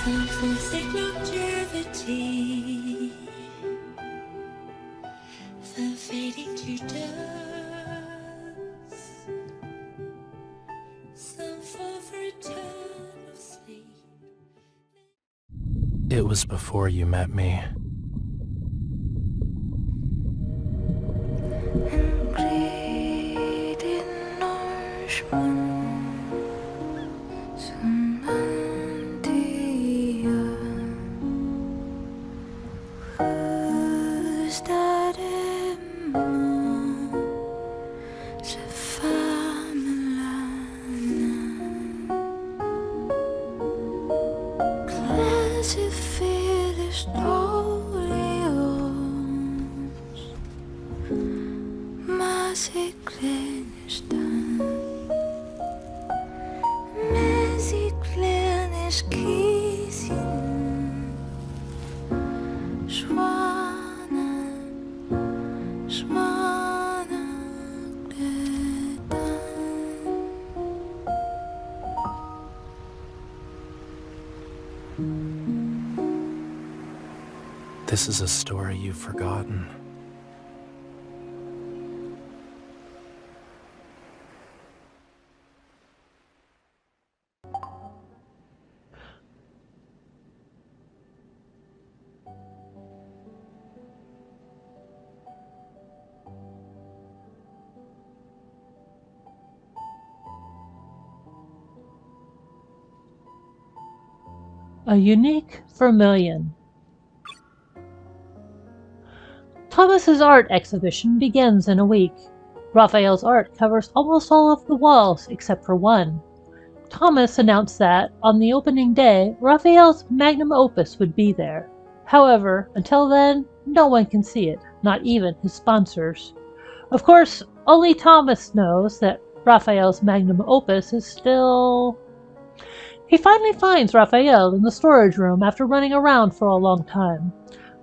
Some longevity, the fading to dust, some fall for eternal sleep. It was before you met me. And great in nourishment. This is a story you've forgotten. A unique Vermillion. Thomas's art exhibition begins in a week. Raphael's art covers almost all of the walls except for one. Thomas announced that, on the opening day, Raphael's magnum opus would be there. However, until then, no one can see it, not even his sponsors. Of course, only Thomas knows that Raphael's magnum opus is still... He finally finds Raphael in the storage room after running around for a long time.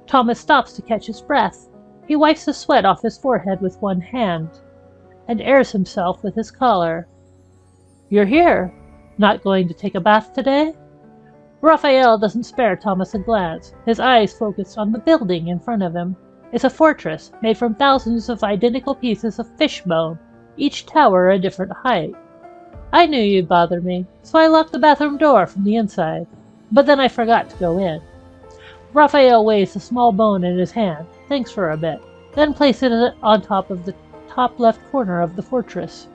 Thomas stops to catch his breath. He wipes the sweat off his forehead with one hand, and airs himself with his collar. "You're here. Not going to take a bath today?" Raphael doesn't spare Thomas a glance, his eyes focused on the building in front of him. It's a fortress made from thousands of identical pieces of fish bone, each tower a different height. "I knew you'd bother me, so I locked the bathroom door from the inside, but then I forgot to go in." Raphael weighs a small bone in his hand, thinks for a bit, then places it on top of the top left corner of the fortress.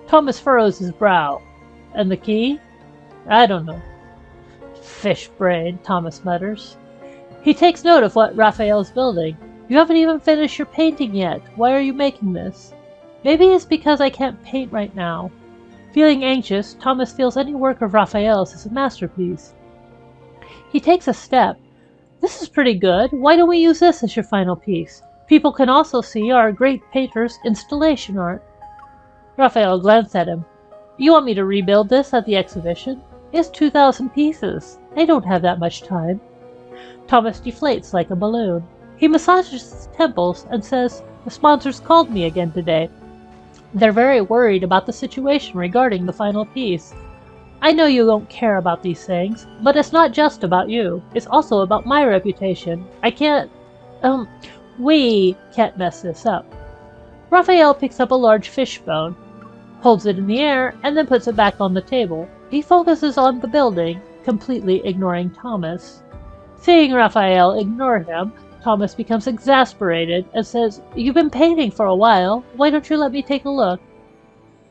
Thomas furrows his brow. "And the key?" "I don't know." "Fish brain," Thomas mutters. He takes note of what Raphael's building. "You haven't even finished your painting yet. Why are you making this?" "Maybe it's because I can't paint right now." Feeling anxious, Thomas feels any work of Raphael's as a masterpiece. He takes a step. "This is pretty good. Why don't we use this as your final piece? People can also see our great painter's installation art." Raphael glanced at him. "You want me to rebuild this at the exhibition? It's 2,000 pieces. I don't have that much time." Thomas deflates like a balloon. He massages his temples and says, "The sponsors called me again today. They're very worried about the situation regarding the final piece. I know you don't care about these things, but it's not just about you. It's also about my reputation. We can't mess this up." Raphael picks up a large fish bone, holds it in the air, and then puts it back on the table. He focuses on the building, completely ignoring Thomas. Seeing Raphael ignore him, Thomas becomes exasperated and says, "You've been painting for a while. Why don't you let me take a look?"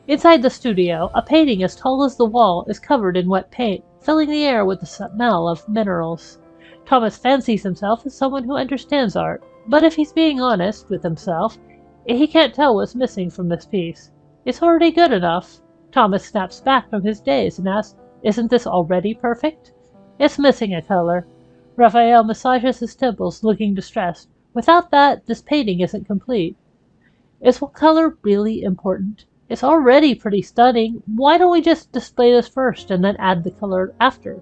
Inside the studio, a painting as tall as the wall is covered in wet paint, filling the air with the smell of minerals. Thomas fancies himself as someone who understands art, but if he's being honest with himself, he can't tell what's missing from this piece. It's already good enough. Thomas snaps back from his daze and asks, "Isn't this already perfect?" "It's missing a color." Raphael massages his temples, looking distressed. "Without that, this painting isn't complete." "Is what color really important? It's already pretty stunning. Why don't we just display this first and then add the color after?"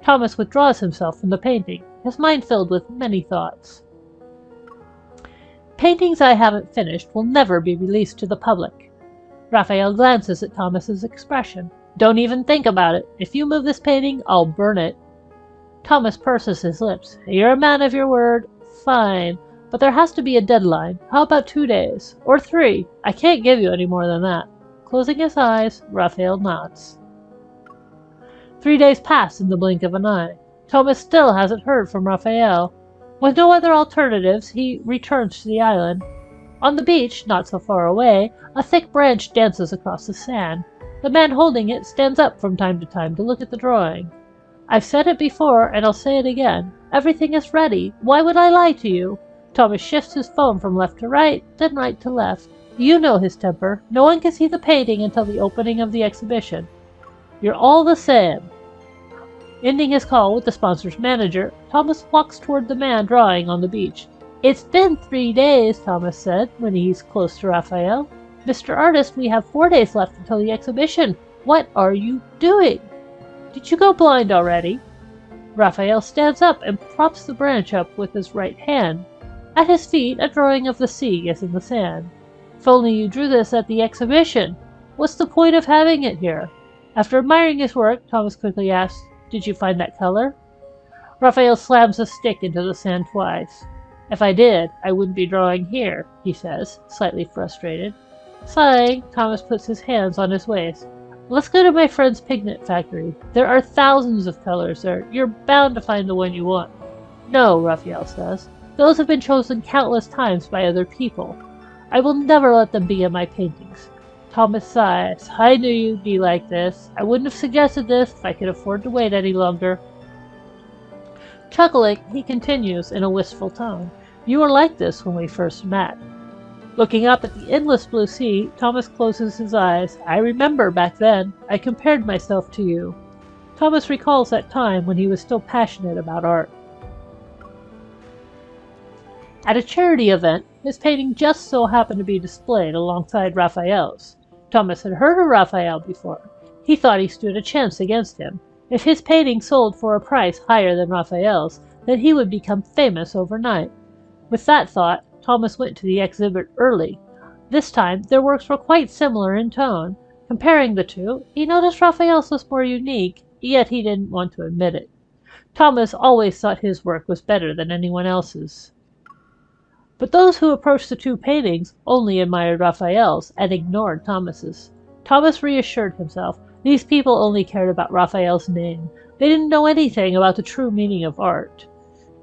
Thomas withdraws himself from the painting, his mind filled with many thoughts. "Paintings I haven't finished will never be released to the public." Raphael glances at Thomas's expression. Don't even think about it. If you move this painting, I'll burn it. Thomas purses his lips. You're a man of your word. Fine. But there has to be a deadline. How about 2 days? Or 3? I can't give you any more than that. Closing his eyes, Raphael nods. 3 days pass in the blink of an eye. Thomas still hasn't heard from Raphael. With no other alternatives, he returns to the island. On the beach, not so far away, a thick branch dances across the sand. The man holding it stands up from time to time to look at the drawing. I've said it before, and I'll say it again. Everything is ready. Why would I lie to you? Thomas shifts his phone from left to right, then right to left. You know his temper. No one can see the painting until the opening of the exhibition. You're all the same. Ending his call with the sponsor's manager, Thomas walks toward the man drawing on the beach. It's been 3 days, Thomas said, when he's close to Raphael. Mr. Artist, we have 4 days left until the exhibition. What are you doing? Did you go blind already? Raphael stands up and props the branch up with his right hand. At his feet, a drawing of the sea is in the sand. If only you drew this at the exhibition. What's the point of having it here? After admiring his work, Thomas quickly asks, Did you find that color? Raphael slams a stick into the sand twice. If I did, I wouldn't be drawing here, he says, slightly frustrated. Sighing, Thomas puts his hands on his waist. Let's go to my friend's pigment factory. There are thousands of colors there. You're bound to find the one you want. No, Raphael says. Those have been chosen countless times by other people. I will never let them be in my paintings. Thomas sighs. I knew you'd be like this. I wouldn't have suggested this if I could afford to wait any longer. Chuckling, he continues in a wistful tone. You were like this when we first met. Looking up at the endless blue sea, Thomas closes his eyes. I remember back then. I compared myself to you. Thomas recalls that time when he was still passionate about art. At a charity event, his painting just so happened to be displayed alongside Raphael's. Thomas had heard of Raphael before. He thought he stood a chance against him. If his painting sold for a price higher than Raphael's, then he would become famous overnight. With that thought, Thomas went to the exhibit early. This time, their works were quite similar in tone. Comparing the two, he noticed Raphael's was more unique, yet he didn't want to admit it. Thomas always thought his work was better than anyone else's. But those who approached the two paintings only admired Raphael's and ignored Thomas's. Thomas reassured himself. These people only cared about Raphael's name. They didn't know anything about the true meaning of art.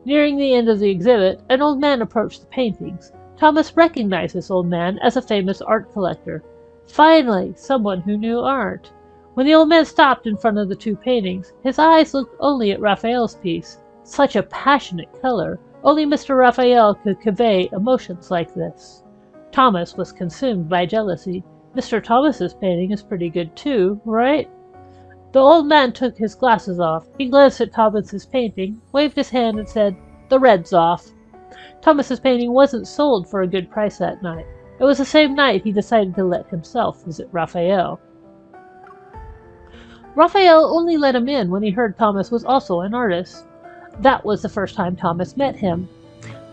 Nearing the end of the exhibit, an old man approached the paintings. Thomas recognized this old man as a famous art collector. Finally, someone who knew art. When the old man stopped in front of the two paintings, his eyes looked only at Raphael's piece. Such a passionate color. Only Mr. Raphael could convey emotions like this. Thomas was consumed by jealousy. Mr. Thomas's painting is pretty good too, right? The old man took his glasses off. He glanced at Thomas's painting, waved his hand, and said, The red's off. Thomas's painting wasn't sold for a good price that night. It was the same night he decided to let himself visit Raphael. Raphael only let him in when he heard Thomas was also an artist. That was the first time Thomas met him.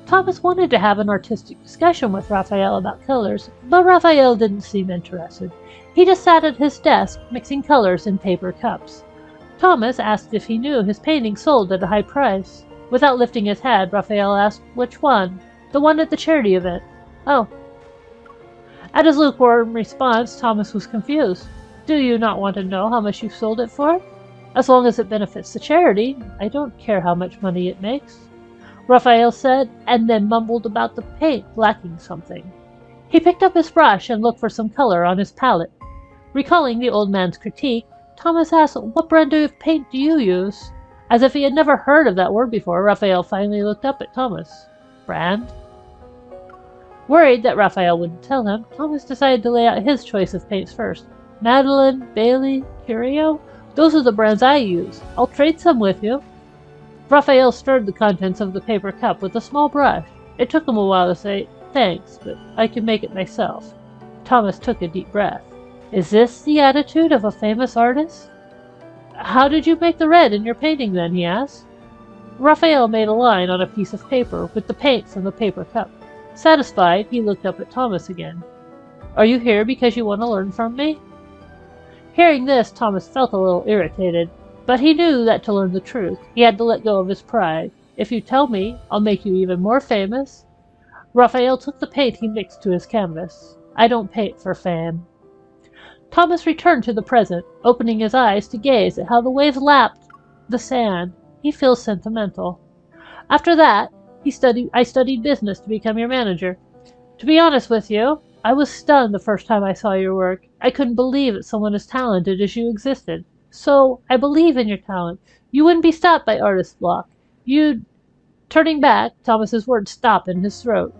Thomas wanted to have an artistic discussion with Raphael about colors, but Raphael didn't seem interested. He just sat at his desk, mixing colors in paper cups. Thomas asked if he knew his painting sold at a high price. Without lifting his head, Raphael asked, Which one? The one at the charity event. Oh. At his lukewarm response, Thomas was confused. Do you not want to know how much you sold it for? As long as it benefits the charity, I don't care how much money it makes. Raphael said, and then mumbled about the paint lacking something. He picked up his brush and looked for some color on his palette. Recalling the old man's critique, Thomas asked, What brand of paint do you use? As if he had never heard of that word before, Raphael finally looked up at Thomas. Brand? Worried that Raphael wouldn't tell him, Thomas decided to lay out his choice of paints first. Madeline, Bailey, Curio? Those are the brands I use. I'll trade some with you. Raphael stirred the contents of the paper cup with a small brush. It took him a while to say, Thanks, but I can make it myself. Thomas took a deep breath. Is this the attitude of a famous artist? How did you make the red in your painting then, he asked. Raphael made a line on a piece of paper with the paint from the paper cup. Satisfied, he looked up at Thomas again. Are you here because you want to learn from me? Hearing this, Thomas felt a little irritated, but he knew that to learn the truth, he had to let go of his pride. If you tell me, I'll make you even more famous. Raphael took the paint he mixed to his canvas. I don't paint for fame. Thomas returned to the present, opening his eyes to gaze at how the waves lapped the sand. He feels sentimental. After that, I studied business to become your manager. To be honest with you, I was stunned the first time I saw your work. I couldn't believe that someone as talented as you existed. So, I believe in your talent. You wouldn't be stopped by artist's block. Turning back, Thomas's words stop in his throat.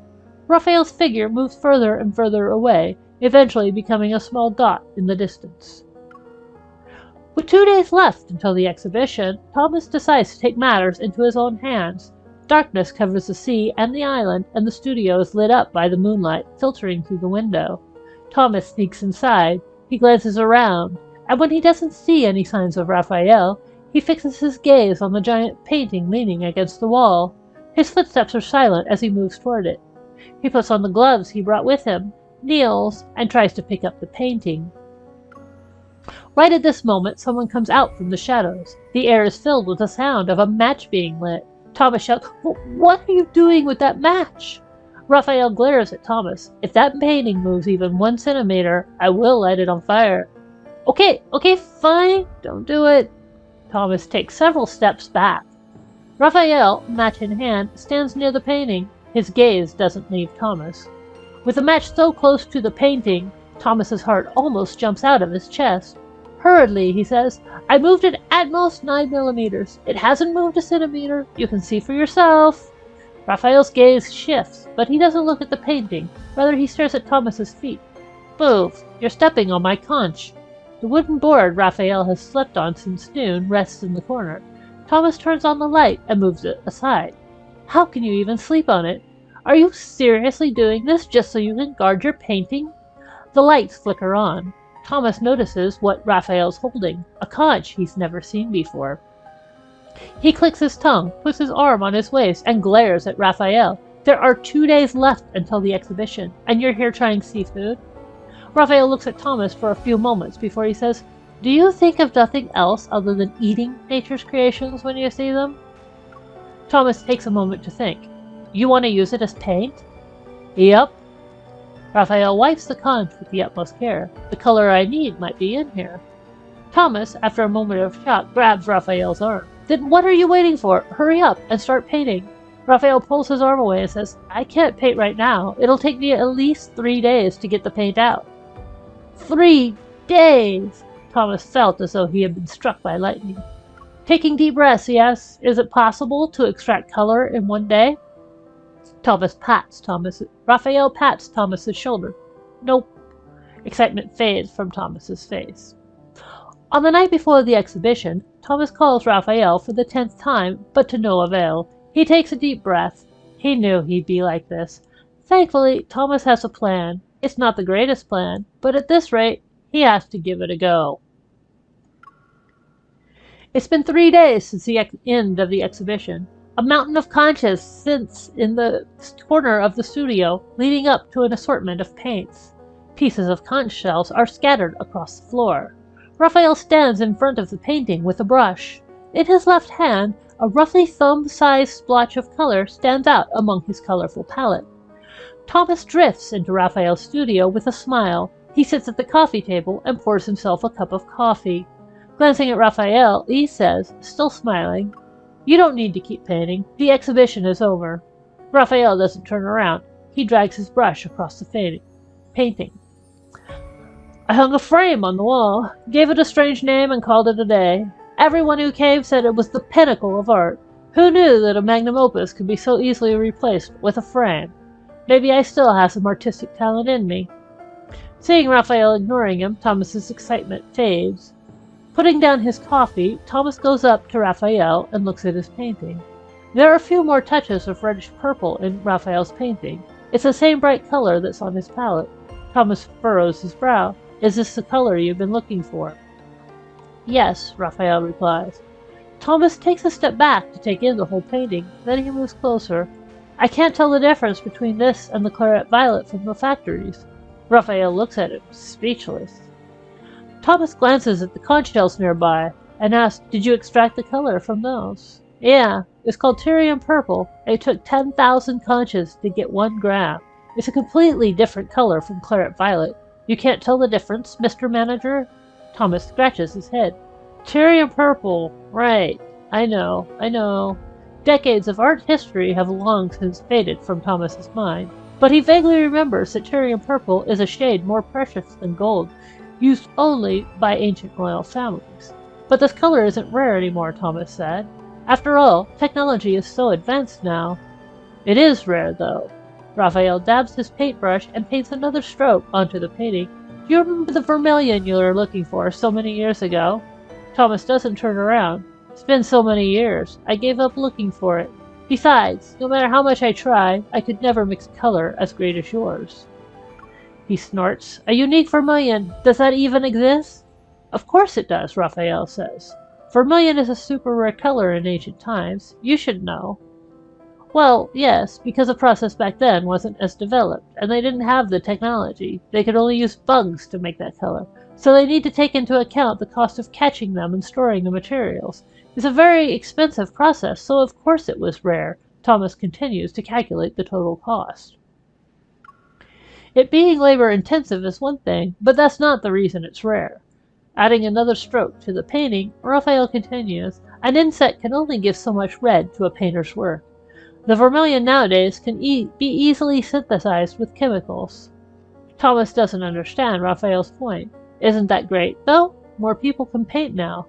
Raphael's figure moves further and further away, eventually becoming a small dot in the distance. With 2 days left until the exhibition, Thomas decides to take matters into his own hands. Darkness covers the sea and the island, and the studio is lit up by the moonlight filtering through the window. Thomas sneaks inside. He glances around, and when he doesn't see any signs of Raphael, he fixes his gaze on the giant painting leaning against the wall. His footsteps are silent as he moves toward it. He puts on the gloves he brought with him, kneels, and tries to pick up the painting. Right at this moment, someone comes out from the shadows. The air is filled with the sound of a match being lit. Thomas shouts, "What are you doing with that match?" Raphael glares at Thomas. "If that painting moves even 1 centimeter, I will light it on fire." Okay, fine, don't do it." Thomas takes several steps back. Raphael, match in hand, stands near the painting. His gaze doesn't leave Thomas. With the match so close to the painting, Thomas's heart almost jumps out of his chest. Hurriedly, he says, "I moved it at most 9 millimeters. It hasn't moved a centimeter. You can see for yourself." Raphael's gaze shifts, but he doesn't look at the painting. Rather, he stares at Thomas's feet. "Move! You're stepping on my conch." The wooden board Raphael has slept on since noon rests in the corner. Thomas turns on the light and moves it aside. "How can you even sleep on it? Are you seriously doing this just so you can guard your painting?" The lights flicker on. Thomas notices what Raphael's holding, a conch he's never seen before. He clicks his tongue, puts his arm on his waist, and glares at Raphael. "There are 2 days left until the exhibition, and you're here trying seafood?" Raphael looks at Thomas for a few moments before he says, "Do you think of nothing else other than eating nature's creations when you see them?" Thomas takes a moment to think. "You want to use it as paint?" "Yep." Raphael wipes the conch with the utmost care. "The color I need might be in here." Thomas, after a moment of shock, grabs Raphael's arm. "Then what are you waiting for? Hurry up and start painting." Raphael pulls his arm away and says, "I can't paint right now. It'll take me at least 3 days to get the paint out." 3 days! Thomas felt as though he had been struck by lightning. Taking deep breaths, he asks, "Is it possible to extract color in 1 day?" Raphael pats Thomas's shoulder. "Nope." Excitement fades from Thomas's face. On the night before the exhibition, Thomas calls Raphael for the 10th time, but to no avail. He takes a deep breath. He knew he'd be like this. Thankfully, Thomas has a plan. It's not the greatest plan, but at this rate, he has to give it a go. It's been 3 days since the end of the exhibition. A mountain of conches sits in the corner of the studio, leading up to an assortment of paints. Pieces of conch shells are scattered across the floor. Raphael stands in front of the painting with a brush. In his left hand, a roughly thumb-sized splotch of color stands out among his colorful palette. Thomas drifts into Raphael's studio with a smile. He sits at the coffee table and pours himself a cup of coffee. Glancing at Raphael, he says, still smiling, "You don't need to keep painting. The exhibition is over." Raphael doesn't turn around. He drags his brush across the painting. "I hung a frame on the wall, gave it a strange name, and called it a day. Everyone who came said it was the pinnacle of art. Who knew that a magnum opus could be so easily replaced with a frame? Maybe I still have some artistic talent in me." Seeing Raphael ignoring him, Thomas's excitement fades. Putting down his coffee, Thomas goes up to Raphael and looks at his painting. There are a few more touches of reddish purple in Raphael's painting. It's the same bright color that's on his palette. Thomas furrows his brow. "Is this the color you've been looking for?" "Yes," Raphael replies. Thomas takes a step back to take in the whole painting. Then he moves closer. "I can't tell the difference between this and the claret violet from the factories." Raphael looks at him, speechless. Thomas glances at the conch shells nearby and asks, "Did you extract the color from those?" "Yeah, it's called Tyrian purple. It took 10,000 conches to get 1 gram. It's a completely different color from claret violet. You can't tell the difference, Mr. Manager?" Thomas scratches his head. "Tyrian purple, right. I know. Decades of art history have long since faded from Thomas's mind, but he vaguely remembers that Tyrian purple is a shade more precious than gold, used only by ancient royal families. "But this color isn't rare anymore," Thomas said. "After all, technology is so advanced now." "It is rare, though." Raphael dabs his paintbrush and paints another stroke onto the painting. "Do you remember the vermilion you were looking for so many years ago?" Thomas doesn't turn around. "It's been so many years. I gave up looking for it. Besides, no matter how much I tried, I could never mix color as great as yours." He snorts. "A unique vermilion. Does that even exist?" "Of course it does," Raphael says. "Vermilion is a super rare color in ancient times. You should know." "Well, yes, because the process back then wasn't as developed, and they didn't have the technology. They could only use bugs to make that color, so they need to take into account the cost of catching them and storing the materials. It's a very expensive process, so of course it was rare." Thomas continues to calculate the total cost. "It being labor-intensive is one thing, but that's not the reason it's rare." Adding another stroke to the painting, Raphael continues, "An insect can only give so much red to a painter's work. The vermilion nowadays can be easily synthesized with chemicals." Thomas doesn't understand Raphael's point. "Isn't that great, though? More people can paint now.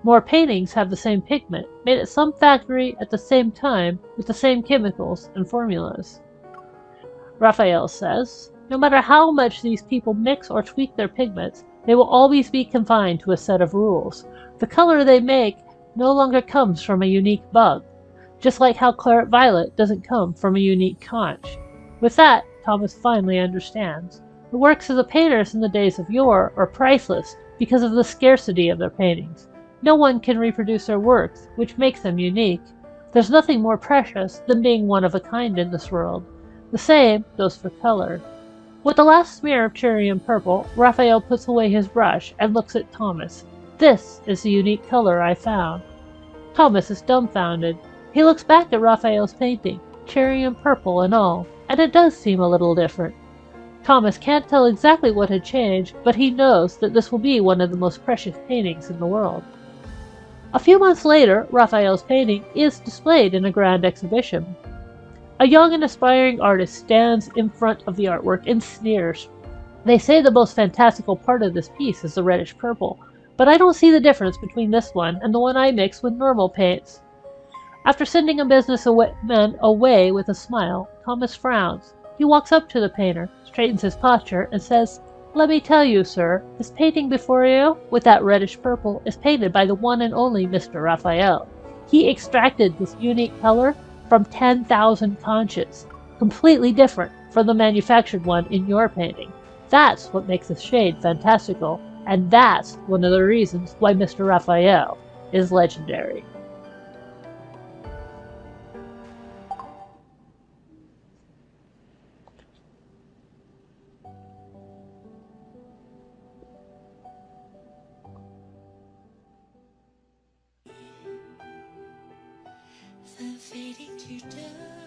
More paintings have the same pigment, made at some factory at the same time with the same chemicals and formulas." Raphael says, "No matter how much these people mix or tweak their pigments, they will always be confined to a set of rules. The color they make no longer comes from a unique bug, just like how claret violet doesn't come from a unique conch." With that, Thomas finally understands. The works of the painters in the days of yore are priceless because of the scarcity of their paintings. No one can reproduce their works, which makes them unique. There's nothing more precious than being one of a kind in this world. The same goes for color. With the last smear of Tyrian purple, Raphael puts away his brush and looks at Thomas. "This is the unique color I found." Thomas is dumbfounded. He looks back at Raphael's painting, Tyrian purple and all, and it does seem a little different. Thomas can't tell exactly what had changed, but he knows that this will be one of the most precious paintings in the world. A few months later, Raphael's painting is displayed in a grand exhibition. A young and aspiring artist stands in front of the artwork and sneers. "They say the most fantastical part of this piece is the reddish purple, but I don't see the difference between this one and the one I mix with normal paints." After sending a businessman away with a smile, Thomas frowns. He walks up to the painter, straightens his posture, and says, "Let me tell you, sir, this painting before you, with that reddish purple, is painted by the one and only Mr. Raphael. He extracted this unique color from 10,000 conches, completely different from the manufactured one in your painting. That's what makes this shade fantastical, and that's one of the reasons why Mr. Raphael is legendary." The fading to dark.